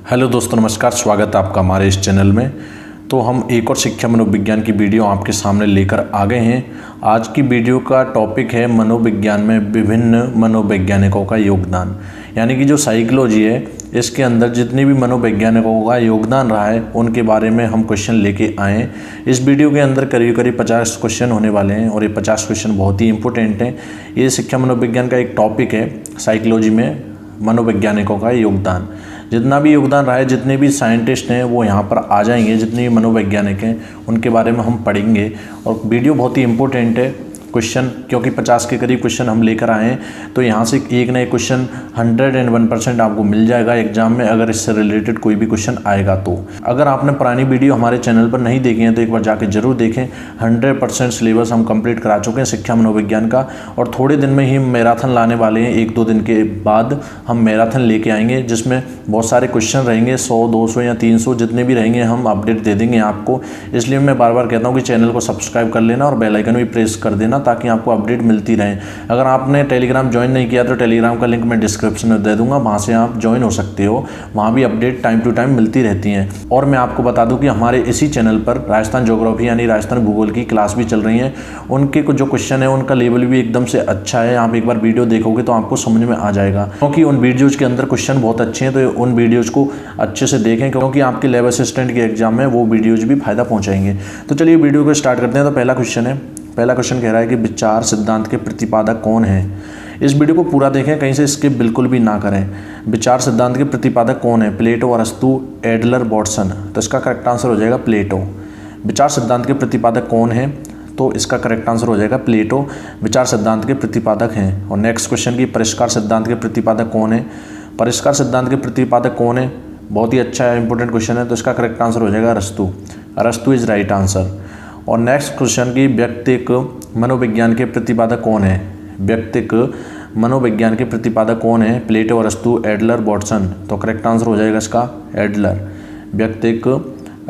Hello दोस्तों, नमस्कार। स्वागत है आपका हमारे इस चैनल में। तो हम एक और शिक्षा मनोविज्ञान की वीडियो आपके सामने लेकर आ गए हैं। आज की वीडियो का टॉपिक है मनोविज्ञान में विभिन्न मनोवैज्ञानिकों का योगदान। यानी कि जो साइकोलॉजी है, इसके अंदर जितनी भी मनोवैज्ञानिकों का योगदान रहा है उनके बारे में हम क्वेश्चन लेके आए। इस वीडियो के अंदर करीब 50 क्वेश्चन होने वाले हैं और ये 50 क्वेश्चन बहुत ही इंपॉर्टेंट हैं। ये शिक्षा मनोविज्ञान का एक टॉपिक है, साइकोलॉजी में मनोवैज्ञानिकों का योगदान। जितना भी योगदान रहा है, जितने भी साइंटिस्ट हैं वो यहाँ पर आ जाएंगे, जितने भी मनोवैज्ञानिक हैं उनके बारे में हम पढ़ेंगे। और वीडियो बहुत ही इंपॉर्टेंट है क्वेश्चन, क्योंकि 50 के करीब क्वेश्चन हम लेकर आए हैं। तो यहाँ से एक ना एक क्वेश्चन 101% आपको मिल जाएगा एग्जाम में, अगर इससे रिलेटेड कोई भी क्वेश्चन आएगा तो। अगर आपने पुरानी वीडियो हमारे चैनल पर नहीं देखी है तो एक बार जाके जरूर देखें। 100% सिलेबस हम कंप्लीट करा चुके हैं शिक्षा मनोविज्ञान का, और थोड़े दिन में ही मैराथन लाने वाले हैं। 1-2 दिन के बाद हम मैराथन लेके आएंगे, जिसमें बहुत सारे क्वेश्चन रहेंगे, 100, 200 या 300 जितने भी रहेंगे हम अपडेट दे देंगे आपको। इसलिए मैं बार बार कहता हूँ कि चैनल को सब्सक्राइब कर लेना और बेल आइकन भी प्रेस कर देना, ताकि आपको अपडेट मिलती रहे। अगर आपने टेलीग्राम ज्वाइन नहीं किया तो टेलीग्राम का लिंक मैं डिस्क्रिप्शन में दे दूंगा, वहाँ से आप ज्वाइन हो सकते हो। वहाँ भी अपडेट टाइम टू टाइम मिलती रहती हैं। और मैं आपको बता दूं कि हमारे इसी चैनल पर राजस्थान ज्योग्राफी यानी राजस्थान भूगोल की क्लास भी चल रही है। उनके कुछ जो क्वेश्चन है उनका लेवल भी एकदम से अच्छा है। आप एक बार वीडियो देखोगे तो आपको समझ में आ जाएगा, क्योंकि उन वीडियोज़ के अंदर क्वेश्चन बहुत अच्छे हैं। तो उन वीडियोज़ को अच्छे से देखें, क्योंकि आपके लैब असिस्टेंट के एग्जाम में वो वीडियोज़ भी फायदा पहुँचाएंगे। तो चलिए वीडियो को स्टार्ट करते हैं। तो पहला क्वेश्चन कह रहा है कि विचार सिद्धांत के प्रतिपादक कौन है। इस वीडियो को पूरा देखें, कहीं से स्किप बिल्कुल भी ना करें। विचार सिद्धांत के प्रतिपादक कौन है? प्लेटो, अरस्तु, एडलर, वॉटसन। तो इसका करेक्ट आंसर हो जाएगा प्लेटो। विचार सिद्धांत के प्रतिपादक कौन है? तो इसका करेक्ट आंसर हो जाएगा प्लेटो विचार सिद्धांत के प्रतिपादक हैं। और नेक्स्ट क्वेश्चन की परिष्कार सिद्धांत के प्रतिपादक कौन है? परिष्कार सिद्धांत के प्रतिपादक कौन है? बहुत ही अच्छा है, इंपॉर्टेंट क्वेश्चन है। तो इसका करेक्ट आंसर हो जाएगा अरस्तु। अरस्तु इज राइट आंसर। और नेक्स्ट क्वेश्चन की व्यक्तिक मनोविज्ञान के प्रतिपादक कौन है? व्यक्तिक मनोविज्ञान के प्रतिपादक कौन है? प्लेटो, अरस्तु, एडलर, वॉटसन। तो करेक्ट आंसर हो जाएगा इसका एडलर। व्यक्तिक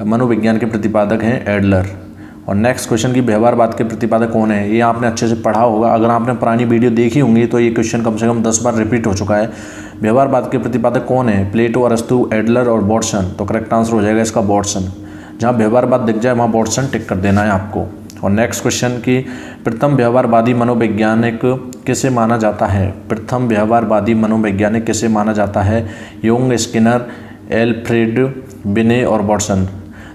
मनोविज्ञान के प्रतिपादक हैं एडलर। और नेक्स्ट क्वेश्चन की व्यवहारवाद के प्रतिपादक कौन है? ये आपने अच्छे से पढ़ा होगा। अगर आपने पुरानी वीडियो देखी होंगी तो ये क्वेश्चन कम से कम 10 बार रिपीट हो चुका है। व्यवहारवाद के प्रतिपादक कौन है? प्लेटो, अरस्तु, एडलर और वॉटसन। तो करेक्ट आंसर हो जाएगा इसका वॉटसन। जहाँ व्यवहारवाद दिख जाए वहाँ वॉटसन टिक कर देना है आपको। और नेक्स्ट क्वेश्चन की प्रथम व्यवहारवादी मनोवैज्ञानिक किसे माना जाता है? प्रथम व्यवहारवादी मनोवैज्ञानिक किसे माना जाता है? यूंग, स्किनर, एल्फ्रेड बिने और वॉटसन।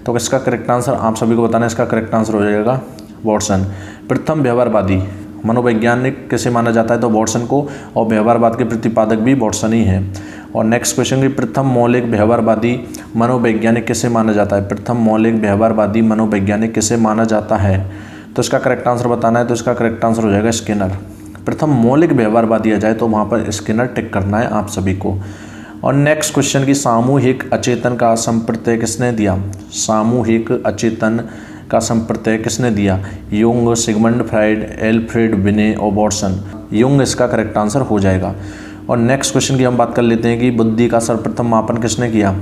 तो इसका करेक्ट आंसर आप सभी को बताना है। इसका करेक्ट आंसर हो जाएगा वॉटसन। प्रथम व्यवहारवादी मनोवैज्ञानिक किसे माना जाता है? तो वॉटसन को। और व्यवहारवाद के प्रतिपादक भी वॉटसन ही है। और नेक्स्ट क्वेश्चन की प्रथम मौलिक व्यवहारवादी मनोवैज्ञानिक किसे माना जाता है? प्रथम मौलिक व्यवहारवादी मनोवैज्ञानिक किसे माना जाता है? तो इसका करेक्ट आंसर बताना है। तो इसका करेक्ट आंसर हो जाएगा स्किनर। प्रथम मौलिक व्यवहारवादी आ जाए तो वहाँ पर स्किनर टिक करना है आप सभी को। और नेक्स्ट क्वेश्चन की सामूहिक अचेतन का संप्रत्यय किसने दिया? सामूहिक अचेतन का संप्रत्यय किसने दिया? यूंग, सिगमंड फ्राइड, एल्फ्रेड बिने और वॉटसन। यूंग इसका करेक्ट आंसर हो जाएगा। और नेक्स्ट क्वेश्चन की हम बात कर लेते हैं कि बुद्धि का सर्वप्रथम मापन किसने किया?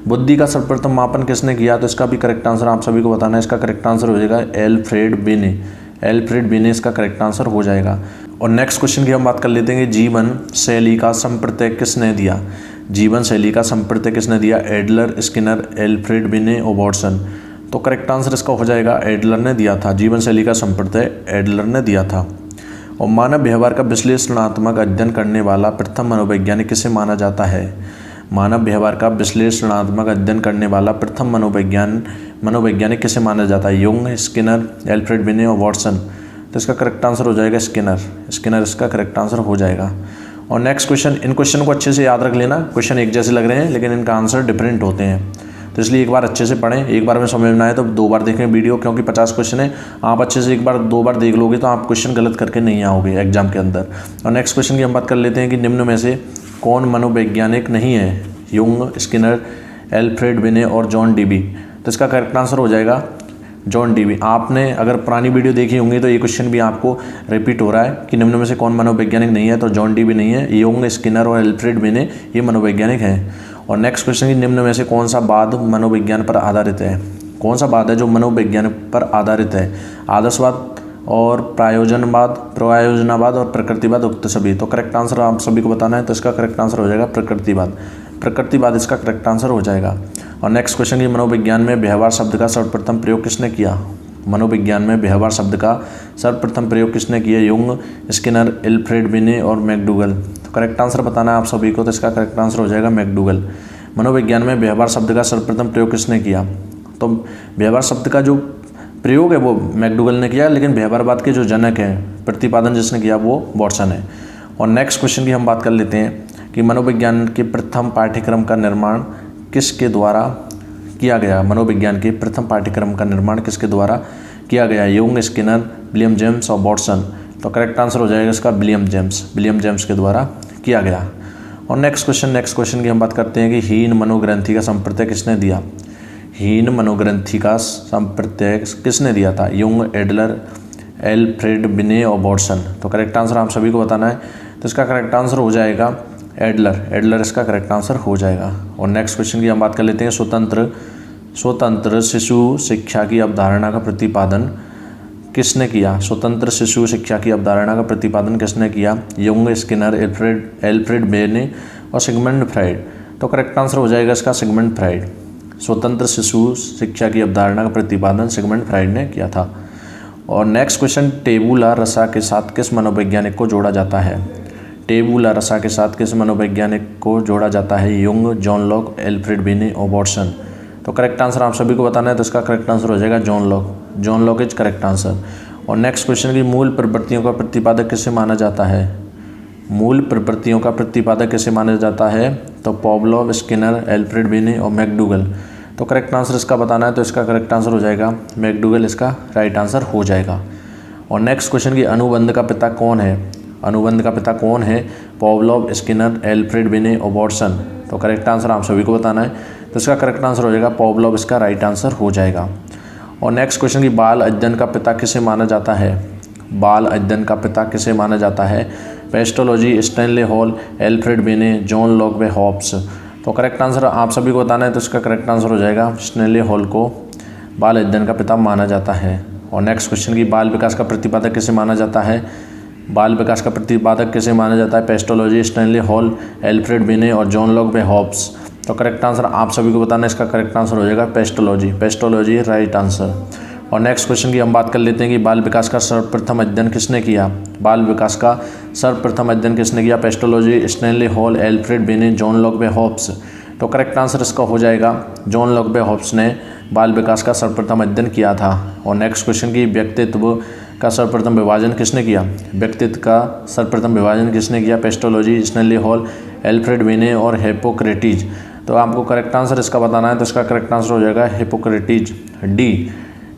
बुद्धि का सर्वप्रथम मापन किसने किया? तो इसका भी करेक्ट आंसर आप सभी को बताना है। इसका करेक्ट आंसर हो जाएगा एल्फ्रेड बिने। एल्फ्रेड बिने इसका करेक्ट आंसर हो जाएगा। और नेक्स्ट क्वेश्चन की हम बात कर लेते हैं कि जीवन शैली का संप्रत्यय किसने दिया? जीवन शैली का संप्रत्यय किसने दिया? एडलर, स्किनर, एल्फ्रेड बिने और वॉटसन। तो करेक्ट आंसर इसका हो जाएगा एडलर ने दिया था। जीवन शैली का संप्रत्यय एडलर ने दिया था। और मानव व्यवहार का विश्लेषणात्मक अध्ययन करने वाला प्रथम मनोवैज्ञानिक किसे माना जाता है? मानव व्यवहार का विश्लेषणात्मक अध्ययन करने वाला प्रथम मनोवैज्ञानिक किसे माना जाता है? यूंग, स्किनर, एल्फ्रेड बिने और वॉटसन। तो इसका करेक्ट आंसर हो जाएगा स्किनर। स्किनर इसका करेक्ट आंसर हो जाएगा। और नेक्स्ट क्वेश्चन, इन क्वेश्चन को अच्छे से याद रख लेना। क्वेश्चन एक जैसे लग रहे हैं लेकिन इनका आंसर डिफरेंट होते हैं, तो इसलिए एक बार अच्छे से पढ़ें। एक बार में समझ में आए तो 2 बार देखें वीडियो, क्योंकि 50 क्वेश्चन है। आप अच्छे से 1-2 बार देख लोगे तो आप क्वेश्चन गलत करके नहीं आओगे एग्जाम के अंदर। और नेक्स्ट क्वेश्चन की हम बात कर लेते हैं कि निम्न में से कौन मनोवैज्ञानिक नहीं है? यूंग, स्किनर, एल्फ्रेड बिने और जॉन डीबी। तो इसका करेक्ट आंसर हो जाएगा जॉन डीबी। आपने अगर पुरानी वीडियो देखी होंगी तो ये क्वेश्चन भी आपको रिपीट हो रहा है कि निम्न में से कौन मनोवैज्ञानिक नहीं है? तो जॉन डीबी नहीं है। यूंग, स्किनर और एल्फ्रेड बिने ये मनोवैज्ञानिक हैं। और नेक्स्ट क्वेश्चन की निम्न में से कौन सा वाद मनोविज्ञान पर आधारित है? कौन सा वाद है जो मनोविज्ञान पर आधारित है? आदर्शवाद और प्रायोजनवाद और प्रकृतिवाद, उक्त सभी। तो करेक्ट आंसर आप सभी को बताना है। तो इसका करेक्ट आंसर हो जाएगा प्रकृतिवाद। प्रकृतिवाद इसका करेक्ट आंसर हो जाएगा। और नेक्स्ट क्वेश्चन की मनोविज्ञान में व्यवहार शब्द का सर्वप्रथम प्रयोग किसने किया? मनोविज्ञान में व्यवहार शब्द का सर्वप्रथम प्रयोग किसने किया? युंग, स्किनर, एल्फ्रेड बिने और मैकडूगल। तो करेक्ट आंसर बताना है आप सभी को, तो इसका करेक्ट आंसर हो जाएगा मैकडूगल। मनोविज्ञान में व्यवहार शब्द का सर्वप्रथम प्रयोग किसने किया? तो व्यवहार शब्द का जो प्रयोग है वो मैकडूगल ने किया, लेकिन व्यवहारवाद के जो जनक हैं, प्रतिपादन जिसने किया वो वाटसन है। और नेक्स्ट क्वेश्चन की हम बात कर लेते हैं कि मनोविज्ञान के प्रथम पाठ्यक्रम का निर्माण किसके द्वारा किया गया? मनोविज्ञान के प्रथम पाठ्यक्रम का निर्माण किसके द्वारा किया गया? युंग, स्किनर, विलियम जेम्स और वाटसन। तो करेक्ट आंसर हो जाएगा इसका विलियम जेम्स के द्वारा किया गया। और नेक्स्ट क्वेश्चन की हम बात करते हैं कि हीन मनोग्रंथि का संप्रत्यय किसने दिया? हीन मनोग्रंथि का संप्रत्यय किसने दिया था? युंग, एडलर, एल्फ्रेड बिने और वाटसन। तो करेक्ट आंसर आप सभी को बताना है, तो इसका करेक्ट आंसर हो जाएगा एडलर इसका करेक्ट आंसर हो जाएगा। और नेक्स्ट क्वेश्चन की हम बात कर लेते हैं स्वतंत्र शिशु शिक्षा की अवधारणा का प्रतिपादन किसने किया? स्वतंत्र शिशु शिक्षा की अवधारणा का प्रतिपादन किसने किया? युंग, स्किनर, एल्फ्रेड बेने और सिगमंड फ्राइड। तो करेक्ट आंसर हो जाएगा इसका सिगमंड फ्राइड। स्वतंत्र शिशु शिक्षा की अवधारणा का प्रतिपादन सिगमंड फ्राइड ने किया था। और नेक्स्ट क्वेश्चन, टेबुला रसा के साथ किस मनोवैज्ञानिक को जोड़ा जाता है? टेबुला रसा के साथ किस मनोवैज्ञानिक को जोड़ा जाता है? युंग, जॉन लॉक, एल्फ्रेड बिने और वाटसन। तो करेक्ट आंसर आप सभी को बताना है, तो इसका करेक्ट आंसर हो जाएगा John Locke is correct answer. और नेक्स्ट क्वेश्चन की मूल प्रवृत्तियों का प्रतिपादक किसे माना जाता है? मूल प्रवृत्तियों का प्रतिपादक किसे माना जाता है? तो पावलोव, स्किनर, एल्फ्रेड बिने और मैकडूगल। तो करेक्ट आंसर इसका बताना है, तो इसका करेक्ट आंसर हो जाएगा मैकडूगल, इसका राइट आंसर हो जाएगा। और नेक्स्ट क्वेश्चन की अनुबंध का पिता कौन है? अनुबंध का पिता कौन है? पावलोव, स्किनर, एल्फ्रेड बिने और वाटसन। तो करेक्ट आंसर आप सभी को बताना है, तो इसका करेक्ट आंसर हो जाएगा पावलोव, इसका राइट आंसर हो जाएगा। और नेक्स्ट क्वेश्चन की बाल अध्ययन का पिता किसे माना जाता है? बाल अध्ययन का पिता किसे माना जाता है? पेस्टोलॉजी, स्टैनले हॉल, एल्फ्रेड बिने, जॉन लॉक व हॉब्स। तो करेक्ट आंसर आप सभी को बताना है, तो इसका करेक्ट आंसर हो जाएगा स्टैनले हॉल को बाल अध्ययन का पिता माना जाता है। और नेक्स्ट क्वेश्चन की बाल विकास का प्रतिपादक किसे माना जाता है? बाल विकास का प्रतिपादक किसे माना जाता है? पेस्टोलॉजी, स्टैनले हॉल, एल्फ्रेड बिने और जॉन लॉक व हॉब्स। तो करेक्ट आंसर आप सभी को बताना है, इसका करेक्ट आंसर हो जाएगा पेस्टोलॉजी राइट आंसर। और नेक्स्ट क्वेश्चन की हम बात कर लेते हैं कि बाल विकास का सर्वप्रथम अध्ययन किसने किया? बाल विकास का सर्वप्रथम अध्ययन किसने किया? पेस्टोलॉजी, स्टैनले हॉल, एल्फ्रेड बिने, जॉन लॉक व हॉब्स। तो करेक्ट आंसर इसका हो जाएगा जॉन लॉक व हॉब्स ने बाल विकास का सर्वप्रथम अध्ययन किया था। और नेक्स्ट क्वेश्चन की व्यक्तित्व का सर्वप्रथम विभाजन किसने किया? व्यक्तित्व का सर्वप्रथम विभाजन किसने किया? पेस्टोलॉजी, स्टैनले हॉल, एल्फ्रेड बिने और हिप्पोक्रेटिस। तो आपको करेक्ट आंसर इसका बताना है, तो इसका करेक्ट आंसर हो जाएगा हिप्पोक्रेटिस, डी।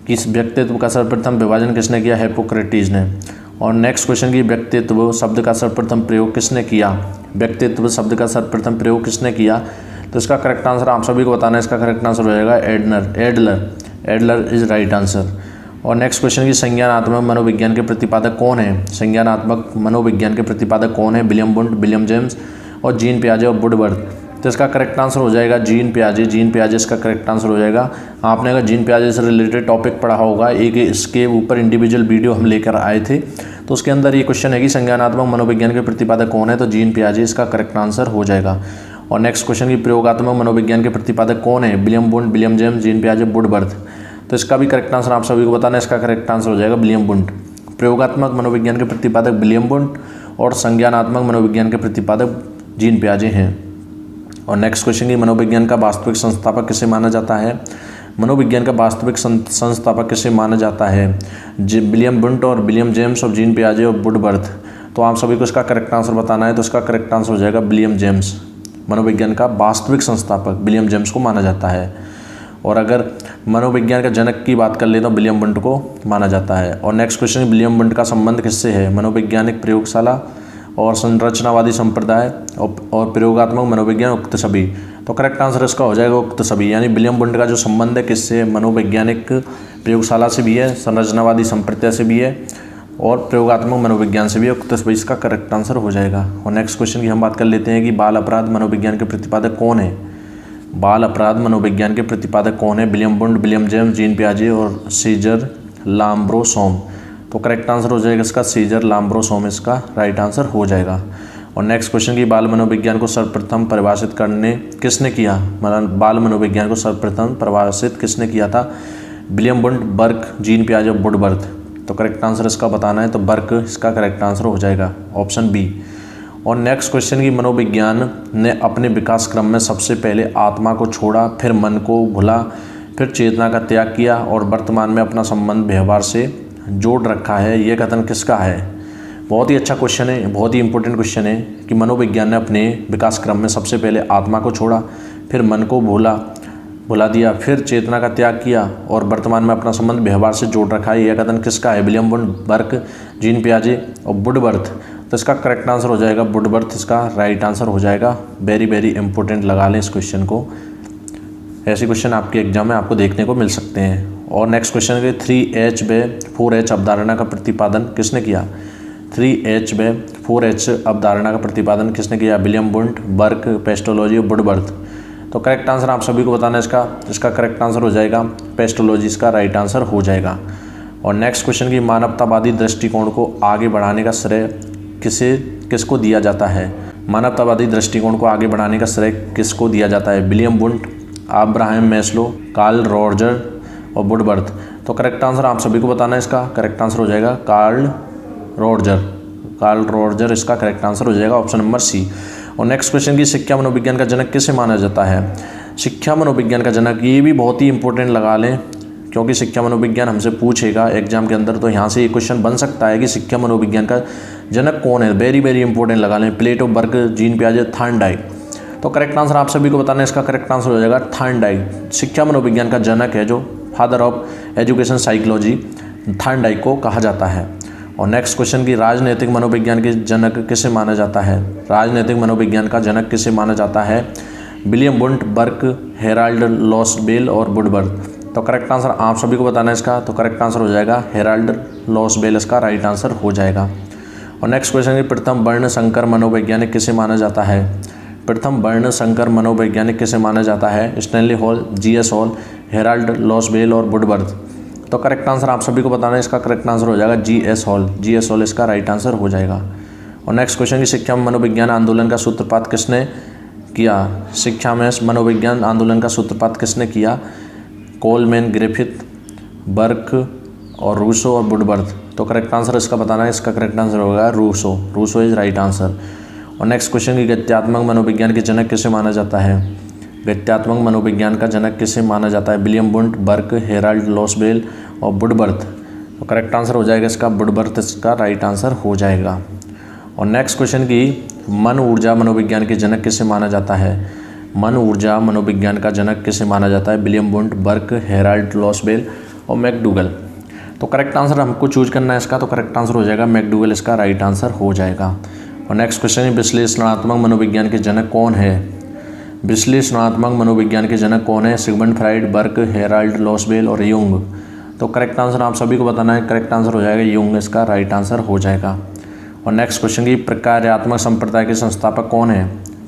किस व्यक्तित्व का सर्वप्रथम विभाजन किसने किया? हिप्पोक्रेटिस ने। और नेक्स्ट क्वेश्चन की व्यक्तित्व शब्द का सर्वप्रथम प्रयोग किसने किया? व्यक्तित्व शब्द का सर्वप्रथम प्रयोग किसने किया? तो इसका करेक्ट आंसर आप सभी को बताना है, इसका करेक्ट आंसर हो जाएगा एडलर इज राइट आंसर। और नेक्स्ट क्वेश्चन की संज्ञानात्मक मनोविज्ञान के प्रतिपादक कौन है? संज्ञानात्मक मनोविज्ञान के प्रतिपादक कौन है? विलियम वुंड, विलियम जेम्स और जीन पियाजे और वुडवर्थ। तो इसका करेक्ट आंसर हो जाएगा जीन पियाजे इसका करेक्ट आंसर हो जाएगा। आपने अगर जीन पियाजे से रिलेटेड टॉपिक पढ़ा होगा, एक इसके ऊपर इंडिविजुअल वीडियो हम लेकर आए थे, तो उसके अंदर ये क्वेश्चन है कि संज्ञानात्मक मनोविज्ञान के प्रतिपादक कौन है? तो जीन पियाजे इसका करेक्ट आंसर हो जाएगा। और नेक्स्ट क्वेश्चन की प्रयोगात्मक मनोविज्ञान के प्रतिपादक कौन है? William Wundt, William James, Jean पियाजे, वुडवर्थ। तो इसका भी करेक्ट आंसर आप सभी को बताना है, इसका करेक्ट आंसर हो जाएगा विलियम वुंड। प्रयोगात्मक मनोविज्ञान के प्रतिपादक विलियम वुंड और संज्ञानात्मक मनोविज्ञान के प्रतिपादक जीन पियाजे हैं। और नेक्स्ट क्वेश्चन की मनोविज्ञान का वास्तविक संस्थापक किसे माना जाता है? मनोविज्ञान का वास्तविक संस्थापक किसे माना जाता है? विलियम वुंड और विलियम जेम्स और जीन पियाजे और वुडवर्थ। तो आप सभी को इसका करेक्ट आंसर बताना है, तो इसका करेक्ट आंसर हो जाएगा विलियम जेम्स। मनोविज्ञान का वास्तविक संस्थापक विलियम जेम्स को माना जाता है। और अगर मनोविज्ञान का जनक की बात कर ले तो विलियम वुंड को माना जाता है। और नेक्स्ट क्वेश्चन, विलियम वुंड का संबंध किससे है? मनोवैज्ञानिक प्रयोगशाला और संरचनावादी संप्रदाय और प्रयोगात्मक मनोविज्ञान उक्त सभी। तो करेक्ट आंसर इसका हो जाएगा उक्त सभी, यानी विलियम वुंड का जो संबंध है किससे? मनोवैज्ञानिक प्रयोगशाला से भी है, संरचनावादी संप्रदाय से भी है और प्रयोगात्मक मनोविज्ञान से भी है। उक्त सभी इसका करेक्ट आंसर हो जाएगा। और नेक्स्ट क्वेश्चन की हम बात कर लेते हैं कि बाल अपराध मनोविज्ञान के प्रतिपादक कौन है? बाल अपराध मनोविज्ञान के प्रतिपादक कौन है? William Wundt, William James, Jean पियाजे और सीजर लाम्ब्रोसोम। तो करेक्ट आंसर हो जाएगा इसका सीजर लाम्ब्रोसोम, इसका राइट आंसर हो जाएगा। और नेक्स्ट क्वेश्चन की बाल मनोविज्ञान को सर्वप्रथम परिभाषित करने किसने किया, मतलब बाल मनोविज्ञान को सर्वप्रथम परिभाषित किसने किया था, विलियम वुंड, बर्क, जीन पियाजे, वुडवर्थ। तो करेक्ट आंसर इसका बताना है, तो बर्क इसका करेक्ट आंसर हो जाएगा, ऑप्शन बी। और नेक्स्ट क्वेश्चन की मनोविज्ञान ने अपने विकास क्रम में सबसे पहले आत्मा को छोड़ा, फिर मन को भुला, फिर चेतना का त्याग किया और वर्तमान में अपना संबंध व्यवहार से जोड़ रखा है, यह कथन किसका है। बहुत ही अच्छा क्वेश्चन है, बहुत ही इंपॉर्टेंट क्वेश्चन है कि मनोविज्ञान ने अपने विकास क्रम में सबसे पहले आत्मा को छोड़ा, फिर मन को भुला दिया, फिर चेतना का त्याग किया और वर्तमान में अपना संबंध व्यवहार से जोड़ रखा है, यह कथन किसका है, विलियम वुंड, बर्क, जीन पियाजे और वुडवर्थ। तो इसका करेक्ट आंसर हो जाएगा वुडवर्थ, इसका राइट आंसर हो जाएगा। वेरी वेरी इंपॉर्टेंट लगा लें इस क्वेश्चन को, ऐसे क्वेश्चन आपके एग्जाम में आपको देखने को मिल सकते हैं। और नेक्स्ट क्वेश्चन है 3H व 4H अवधारणा का प्रतिपादन किसने किया, 3H व 4H अवधारणा का प्रतिपादन किसने किया, विलियम वुंड, बर्क, पेस्टोलॉजी, वुडवर्थ। तो करेक्ट आंसर आप सभी को बताना है इसका करेक्ट आंसर हो जाएगा पेस्टोलॉजी, इसका राइट आंसर हो जाएगा। और नेक्स्ट क्वेश्चन की मानवतावादी दृष्टिकोण को आगे बढ़ाने का श्रेय किसको दिया जाता है, मानवतावादी दृष्टिकोण को आगे बढ़ाने का श्रेय किसको दिया जाता है, William Wundt, Abraham Maslow, Carl Roger और वुडवर्थ। तो करेक्ट आंसर आप सभी को बताना है, इसका करेक्ट आंसर हो जाएगा कार्ल रॉजर इसका करेक्ट आंसर हो जाएगा, ऑप्शन नंबर सी। और नेक्स्ट क्वेश्चन की शिक्षा मनोविज्ञान का जनक किसे माना जाता है, शिक्षा मनोविज्ञान का जनक, ये भी बहुत ही इंपॉर्टेंट लगा लें क्योंकि शिक्षा मनोविज्ञान हमसे पूछेगा एग्जाम के अंदर, तो यहाँ से ये क्वेश्चन बन सकता है कि शिक्षा मनोविज्ञान का जनक कौन है। वेरी वेरी इंपॉर्टेंट लगा लें, प्लेटो, बर्क, जीन पियाजे, थॉर्नडाइक। तो करेक्ट आंसर आप सभी को बताना है, इसका करेक्ट आंसर हो जाएगा थॉर्नडाइक। शिक्षा मनोविज्ञान का जनक है, जो father of education psychology, Thorndike को कहा जाता है। और नेक्स्ट क्वेश्चन की राजनीतिक मनोविज्ञान के जनक किसे माना जाता है, राजनीतिक मनोविज्ञान का जनक किसे माना जाता है, William Wundt, Barq, Herald Lasswell और वुडवर्थ। तो करेक्ट आंसर आप सभी को बताना है इसका, तो करेक्ट आंसर हो जाएगा हेराल्ड लॉसबेल, इसका राइट आंसर हो जाएगा। और नेक्स्ट क्वेश्चन की प्रथम वर्ण संकर मनोवैज्ञानिक किसे माना जाता है, प्रथम वर्ण संकर मनोवैज्ञानिक किसे माना जाता है, Stanley Hall, GS Hall, Harold Lasswell और वुडवर्थ। तो करेक्ट आंसर आप सभी को बताना है, इसका करेक्ट आंसर हो जाएगा जीएस हॉल इसका राइट आंसर हो जाएगा। और नेक्स्ट क्वेश्चन की शिक्षा में मनोविज्ञान आंदोलन का सूत्रपात किसने किया, शिक्षा में मनोविज्ञान आंदोलन का सूत्रपात किसने किया, कोलमैन, ग्रिफिथ, बर्क और रूसो और वुडवर्थ। तो करेक्ट आंसर इसका बताना है, इसका करेक्ट आंसर होगा रूसो इज राइट आंसर। और नेक्स्ट क्वेश्चन की गत्यात्मक मनोविज्ञान के जनक किसे माना जाता है, गत्यात्मक मनोविज्ञान का जनक किसे माना जाता है, William Wundt, Barq, Herald Lasswell और वुडवर्थ। तो करेक्ट आंसर हो जाएगा इसका वुडवर्थ, इसका राइट आंसर हो जाएगा। और नेक्स्ट क्वेश्चन की मन ऊर्जा मनोविज्ञान के जनक किसे माना जाता है, मन ऊर्जा मनोविज्ञान का जनक किसे माना जाता है, William Wundt, Barq, Herald Lasswell और मैकडूगल। तो करेक्ट आंसर हमको चूज करना है इसका, तो करेक्ट आंसर हो जाएगा मैकडूगल, इसका राइट आंसर हो जाएगा। और नेक्स्ट क्वेश्चन है विश्लेषणात्मक मनोविज्ञान के जनक कौन है, विश्लेषणात्मक मनोविज्ञान के जनक कौन है, Sigmund Freud, Barq, Herald Lasswell और युंग। तो करेक्ट आंसर आप सभी को बताना है, करेक्ट आंसर हो जाएगा युंग, इसका राइट आंसर हो जाएगा। और नेक्स्ट क्वेश्चन की प्रकार्यात्मक संप्रदाय के संस्थापक कौन है,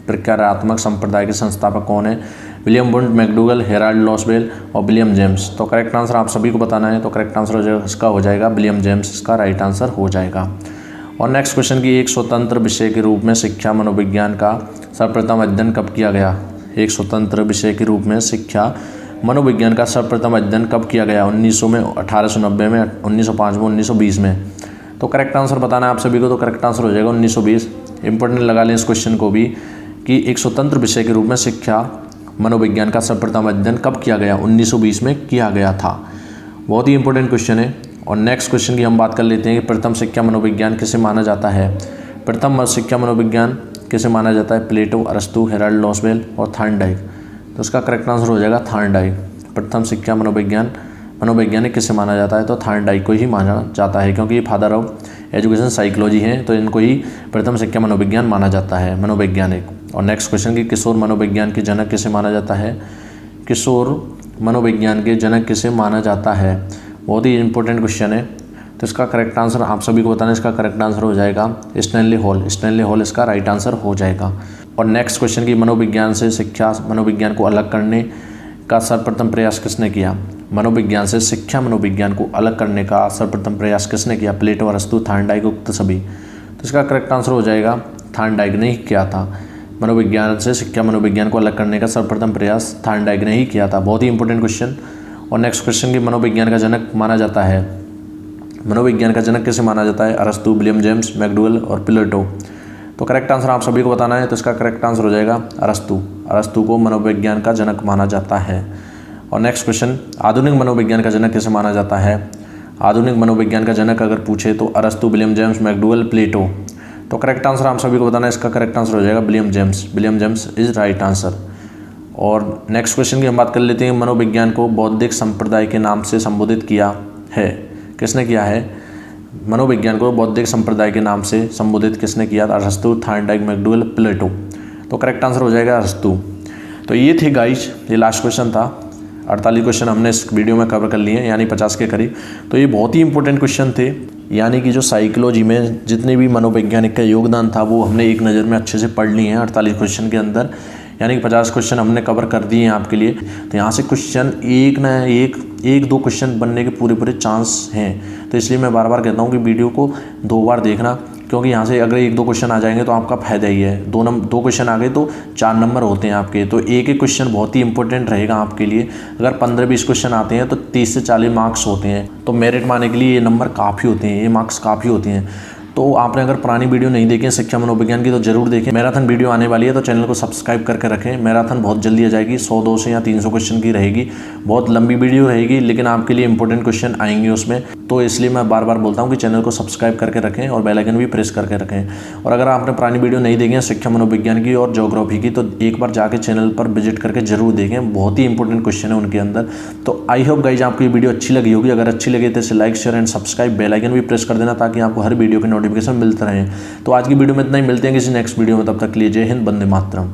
प्रकार्यात्मक संप्रदाय के संस्थापक कौन है, William wound, McDougall, Herald Lasswell और विलियम जेम्स। तो करेक्ट आंसर आप सभी को बताना है, तो करेक्ट आंसर हो जाएगा इसका हो जाएगा विलियम जेम्स, इसका राइट आंसर हो जाएगा। और नेक्स्ट क्वेश्चन की एक स्वतंत्र विषय के रूप में शिक्षा मनोविज्ञान का सर्वप्रथम अध्ययन कब किया गया, एक स्वतंत्र विषय के रूप में शिक्षा मनोविज्ञान का सर्वप्रथम अध्ययन कब किया गया, 1900 में, 1890 में, 1905 में, 1920 में। तो करेक्ट आंसर बताना है आप सभी को, तो करेक्ट आंसर हो जाएगा 1920। इंपॉर्टेंट लगा लें इस क्वेश्चन को भी कि एक स्वतंत्र विषय के रूप में शिक्षा मनोविज्ञान का सर्वप्रथम अध्ययन कब किया गया, 1920 में किया गया था। बहुत ही इंपॉर्टेंट क्वेश्चन है। और नेक्स्ट क्वेश्चन की हम बात कर लेते हैं कि प्रथम शिक्षा मनोविज्ञान किसे माना जाता है, प्रथम शिक्षा मनोविज्ञान किसे माना जाता है, प्लेटो, अरस्तु, हेराल्ड लॉसबेल और थॉर्नडाइक। तो उसका करेक्ट आंसर हो जाएगा थॉर्नडाइक। प्रथम शिक्षा मनोवैज्ञानिक किसे माना जाता है, तो थॉर्नडाइक को ही माना जाता है क्योंकि ये फादर ऑफ एजुकेशन साइकोलॉजी हैं, तो इनको ही प्रथम शिक्षा मनोविज्ञान माना जाता है, मनोवैज्ञानिक। और नेक्स्ट क्वेश्चन की किशोर मनोविज्ञान के जनक किसे माना जाता है, किशोर मनोविज्ञान के जनक किसे माना जाता है, बहुत ही इंपॉर्टेंट क्वेश्चन है। तो इसका करेक्ट आंसर आप सभी को बताना है, इसका करेक्ट आंसर हो जाएगा स्टैनली हॉल, इसका राइट आंसर हो जाएगा। और नेक्स्ट क्वेश्चन की मनोविज्ञान से शिक्षा मनोविज्ञान को अलग करने का सर्वप्रथम प्रयास किसने किया, मनोविज्ञान से शिक्षा मनोविज्ञान को अलग करने का सर्वप्रथम प्रयास किसने किया, प्लेटो, अरस्तु, थॉर्नडाइक, उक्त सभी। तो इसका करेक्ट आंसर हो जाएगा थार्नडाइक ने ही किया था। मनोविज्ञान से शिक्षा मनोविज्ञान को अलग करने का सर्वप्रथम प्रयास थार्नडाइक ने ही किया था। बहुत ही इंपॉर्टेंट क्वेश्चन। और नेक्स्ट क्वेश्चन कि मनोविज्ञान का जनक माना जाता है, मनोविज्ञान का जनक किसे माना जाता है? अरस्तु, विलियम जेम्स, मैकडूगल और प्लेटो। तो करेक्ट आंसर आप सभी को बताना है, तो इसका करेक्ट आंसर हो जाएगा अरस्तु। अरस्तु को मनोविज्ञान का जनक माना जाता है। और नेक्स्ट क्वेश्चन, आधुनिक मनोविज्ञान का जनक किसे माना जाता है? आधुनिक मनोविज्ञान का जनक अगर पूछे तो अरस्तु, विलियम जेम्स, मैकडूगल, प्लेटो। तो करेक्ट आंसर आप सभी को बताना है, इसका करेक्ट आंसर हो जाएगा William James. William James is right answer. और नेक्स्ट क्वेश्चन की हम बात कर लेते हैं, मनोविज्ञान को बौद्धिक संप्रदाय के नाम से संबोधित किया है। किसने किया है? मनोविज्ञान को बौद्धिक संप्रदाय के नाम से संबोधित किसने किया? अरस्तु, थार्नडाइक, मैकडूगल, प्लेटो। तो करेक्ट आंसर हो जाएगा अरस्तु। तो ये थे गाइज, ये लास्ट क्वेश्चन था। 48 क्वेश्चन हमने इस वीडियो में कवर कर लिए हैं, यानी 50 के करीब। तो ये बहुत ही इंपॉर्टेंट क्वेश्चन थे, यानी कि जो साइकोलॉजी में जितने भी मनोवैज्ञानिक का योगदान था वो हमने एक नज़र में अच्छे से पढ़ लिए हैं 48 क्वेश्चन के अंदर, यानी कि 50 क्वेश्चन हमने कवर कर दिए हैं आपके लिए। तो यहाँ से क्वेश्चन एक दो क्वेश्चन बनने के पूरे चांस हैं। तो इसलिए मैं बार बार कहता हूँ कि वीडियो को 2 बार देखना, क्योंकि यहाँ से अगर 1-2 क्वेश्चन आ जाएंगे तो आपका फ़ायदा ही है। 2 क्वेश्चन आ गए तो 4 नंबर होते हैं आपके। तो एक क्वेश्चन बहुत ही इंपॉर्टेंट रहेगा आपके लिए। अगर 15-20 क्वेश्चन आते हैं तो 30 से 40 मार्क्स होते हैं। तो मेरिट पाने के लिए ये नंबर काफ़ी होते हैं, ये मार्क्स काफ़ी होते हैं। तो आपने अगर पुरानी वीडियो नहीं देखी है शिक्षा मनोविज्ञान की तो जरूर देखें। मैराथन वीडियो आने वाली है, तो चैनल को सब्सक्राइब करके रखें। मैराथन बहुत जल्दी आ जाएगी, 100, 200 या 300 क्वेश्चन की रहेगी। बहुत लंबी वीडियो रहेगी, लेकिन आपके लिए इंपॉर्टेंट क्वेश्चन आएंगे उसमें। तो इसलिए मैं बार बार बोलता हूँ कि चैनल को सब्सक्राइब करके रखें और बेल आइकन भी प्रेस करके रखें। और अगर आपने पुरानी वीडियो नहीं देखी है शिक्षा मनोविज्ञान की और ज्योग्राफी की, तो एक बार जाके चैनल पर विजिट करके जरूर देखें। बहुत ही इंपॉर्टेंट क्वेश्चन है उनके अंदर। तो आई होप गाइज आपको ये वीडियो अच्छी लगी होगी। अगर अच्छी लगे तो इसे like, share and subscribe, bell icon भी प्रेस कर देना, ताकि आपको हर वीडियो के नोटिफिकेशन मिलते रहे। तो आज की वीडियो में इतना ही, मिलते हैं किसी नेक्स्ट वीडियो में। तब तक के लिए जय हिंद, वंदे मातरम।